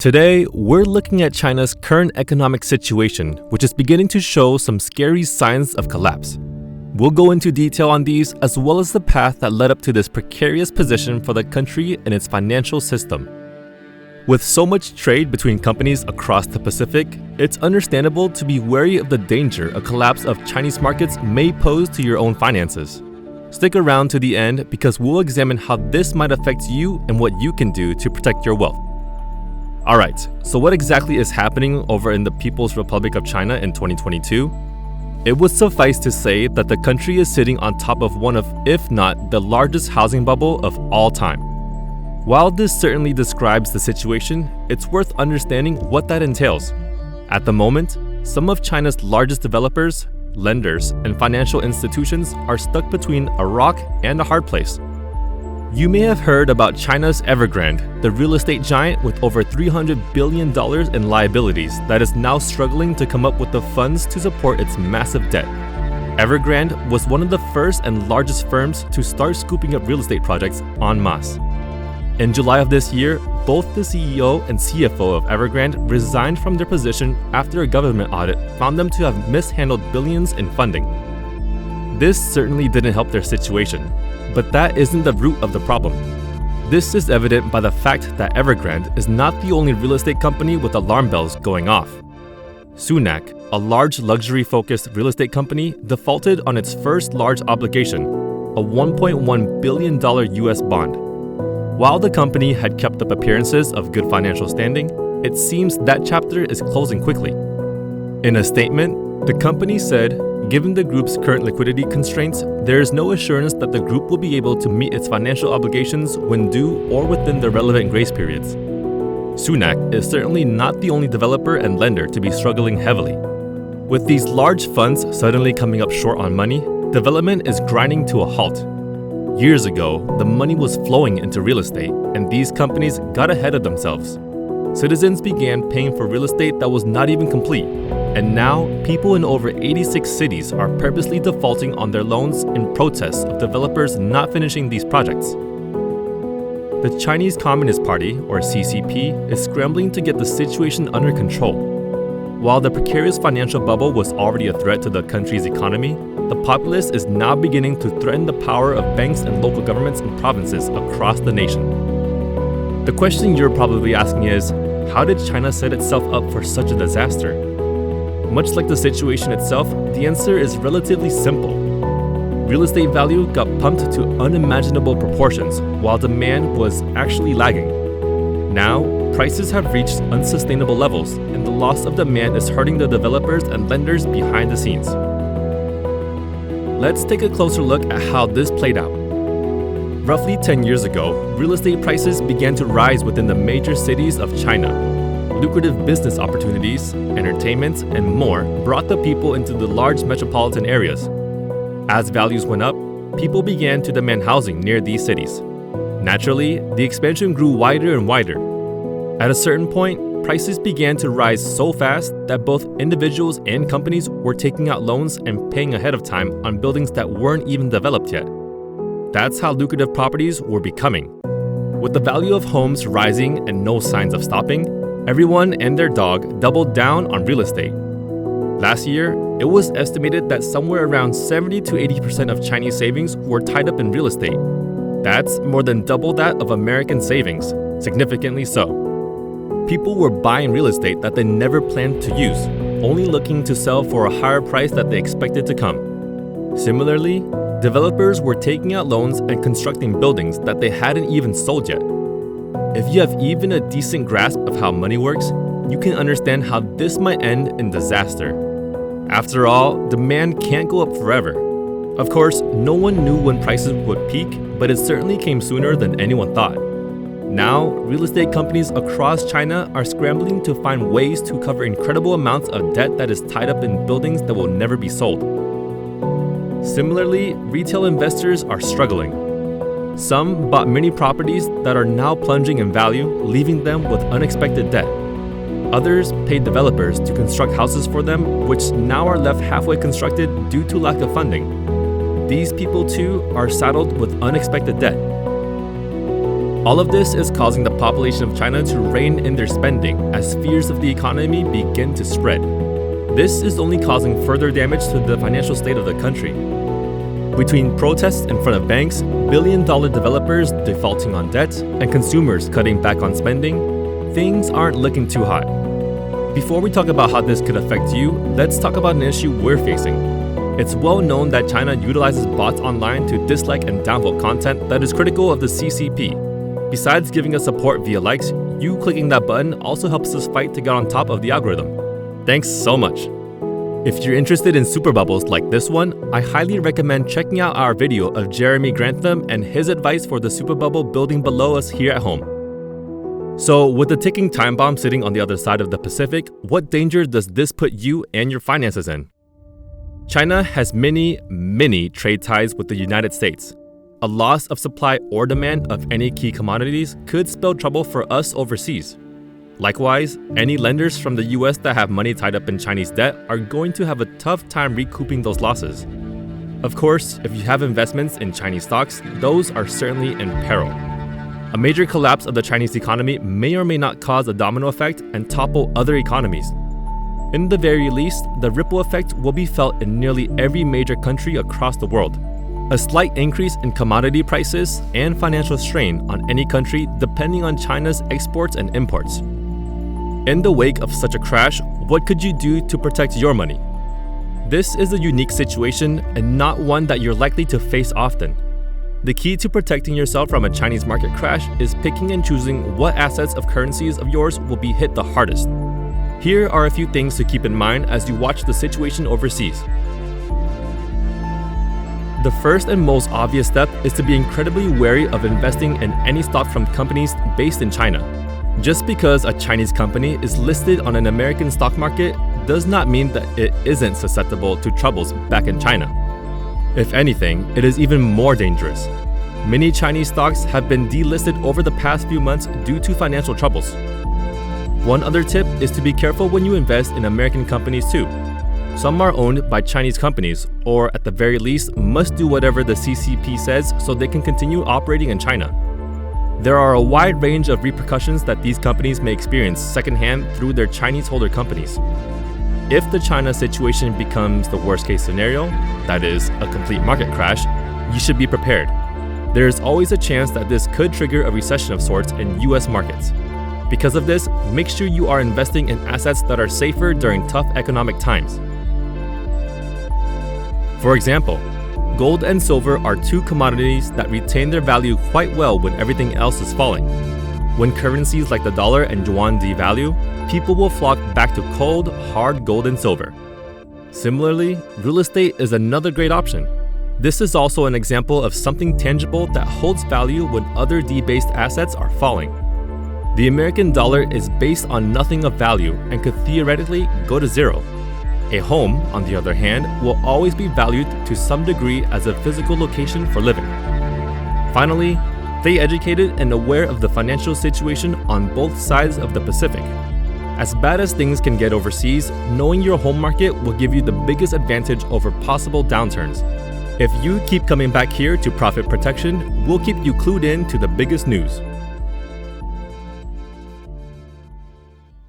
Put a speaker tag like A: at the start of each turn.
A: Today, we're looking at China's current economic situation, which is beginning to show some scary signs of collapse. We'll go into detail on these, as well as the path that led up to this precarious position for the country and its financial system. With so much trade between companies across the Pacific, it's understandable to be wary of the danger a collapse of Chinese markets may pose to your own finances. Stick around to the end because we'll examine how this might affect you and what you can do to protect your wealth. Alright, so what exactly is happening over in the People's Republic of China in 2022? It would suffice to say that the country is sitting on top of one of, if not the largest housing bubble of all time. While this certainly describes the situation, it's worth understanding what that entails. At the moment, some of China's largest developers, lenders, and financial institutions are stuck between a rock and a hard place. You may have heard about China's Evergrande, the real estate giant with over $300 billion in liabilities that is now struggling to come up with the funds to support its massive debt. Evergrande was one of the first and largest firms to start scooping up real estate projects en masse. In July of this year, both the CEO and CFO of Evergrande resigned from their position after a government audit found them to have mishandled billions in funding. This certainly didn't help their situation, but that isn't the root of the problem. This is evident by the fact that Evergrande is not the only real estate company with alarm bells going off. Settung, a large luxury-focused real estate company, defaulted on its first large obligation, a $1.1 billion US bond. While the company had kept up appearances of good financial standing, it seems that chapter is closing quickly. In a statement, the company said, given the group's current liquidity constraints, there is no assurance that the group will be able to meet its financial obligations when due or within the relevant grace periods. Settung is certainly not the only developer and lender to be struggling heavily. With these large funds suddenly coming up short on money, development is grinding to a halt. Years ago, the money was flowing into real estate, and these companies got ahead of themselves. Citizens began paying for real estate that was not even complete, and now people in over 86 cities are purposely defaulting on their loans in protest of developers not finishing these projects. The Chinese Communist Party, or CCP, is scrambling to get the situation under control. While the precarious financial bubble was already a threat to the country's economy, the populace is now beginning to threaten the power of banks and local governments in provinces across the nation. The question you're probably asking is, how did China set itself up for such a disaster? Much like the situation itself, the answer is relatively simple. Real estate value got pumped to unimaginable proportions while demand was actually lagging. Now, prices have reached unsustainable levels, and the loss of demand is hurting the developers and lenders behind the scenes. Let's take a closer look at how this played out. Roughly 10 years ago, real estate prices began to rise within the major cities of China. Lucrative business opportunities, entertainment, and more brought the people into the large metropolitan areas. As values went up, people began to demand housing near these cities. Naturally, the expansion grew wider and wider. At a certain point, prices began to rise so fast that both individuals and companies were taking out loans and paying ahead of time on buildings that weren't even developed yet. That's how lucrative properties were becoming. With the value of homes rising and no signs of stopping, everyone and their dog doubled down on real estate. Last year, it was estimated that somewhere around 70 to 80% of Chinese savings were tied up in real estate. That's more than double that of American savings, significantly so. People were buying real estate that they never planned to use, only looking to sell for a higher price that they expected to come. Similarly, developers were taking out loans and constructing buildings that they hadn't even sold yet. If you have even a decent grasp of how money works, you can understand how this might end in disaster. After all, demand can't go up forever. Of course, no one knew when prices would peak, but it certainly came sooner than anyone thought. Now, real estate companies across China are scrambling to find ways to cover incredible amounts of debt that is tied up in buildings that will never be sold. Similarly, retail investors are struggling. Some bought many properties that are now plunging in value, leaving them with unexpected debt. Others paid developers to construct houses for them, which now are left halfway constructed due to lack of funding. These people too are saddled with unexpected debt. All of this is causing the population of China to rein in their spending as fears of the economy begin to spread. This is only causing further damage to the financial state of the country. Between protests in front of banks, billion-dollar developers defaulting on debt, and consumers cutting back on spending, things aren't looking too hot. Before we talk about how this could affect you, let's talk about an issue we're facing. It's well known that China utilizes bots online to dislike and downvote content that is critical of the CCP. Besides giving us support via likes, you clicking that button also helps us fight to get on top of the algorithm. Thanks so much! If you're interested in super bubbles like this one, I highly recommend checking out our video of Jeremy Grantham and his advice for the super bubble building below us here at home. So, with the ticking time bomb sitting on the other side of the Pacific, what danger does this put you and your finances in? China has many trade ties with the United States. A loss of supply or demand of any key commodities could spell trouble for us overseas. Likewise, any lenders from the US that have money tied up in Chinese debt are going to have a tough time recouping those losses. Of course, if you have investments in Chinese stocks, those are certainly in peril. A major collapse of the Chinese economy may or may not cause a domino effect and topple other economies. In the very least, the ripple effect will be felt in nearly every major country across the world. A slight increase in commodity prices and financial strain on any country depending on China's exports and imports. In the wake of such a crash, what could you do to protect your money? This is a unique situation and not one that you're likely to face often. The key to protecting yourself from a Chinese market crash is picking and choosing what assets of currencies of yours will be hit the hardest. Here are a few things to keep in mind as you watch the situation overseas. The first and most obvious step is to be incredibly wary of investing in any stock from companies based in China. Just because a Chinese company is listed on an American stock market does not mean that it isn't susceptible to troubles back in China. If anything, it is even more dangerous. Many Chinese stocks have been delisted over the past few months due to financial troubles. One other tip is to be careful when you invest in American companies too. Some are owned by Chinese companies, or at the very least, must do whatever the CCP says so they can continue operating in China. There are a wide range of repercussions that these companies may experience secondhand through their Chinese holder companies. If the China situation becomes the worst case scenario, that is, a complete market crash, you should be prepared. There is always a chance that this could trigger a recession of sorts in US markets. Because of this, make sure you are investing in assets that are safer during tough economic times. For example, gold and silver are two commodities that retain their value quite well when everything else is falling. When currencies like the dollar and yuan devalue, people will flock back to cold, hard gold and silver. Similarly, real estate is another great option. This is also an example of something tangible that holds value when other debased assets are falling. The American dollar is based on nothing of value and could theoretically go to zero. A home, on the other hand, will always be valued to some degree as a physical location for living. Finally, stay educated and aware of the financial situation on both sides of the Pacific. As bad as things can get overseas, knowing your home market will give you the biggest advantage over possible downturns. If you keep coming back here to Profit Protection, we'll keep you clued in to the biggest news.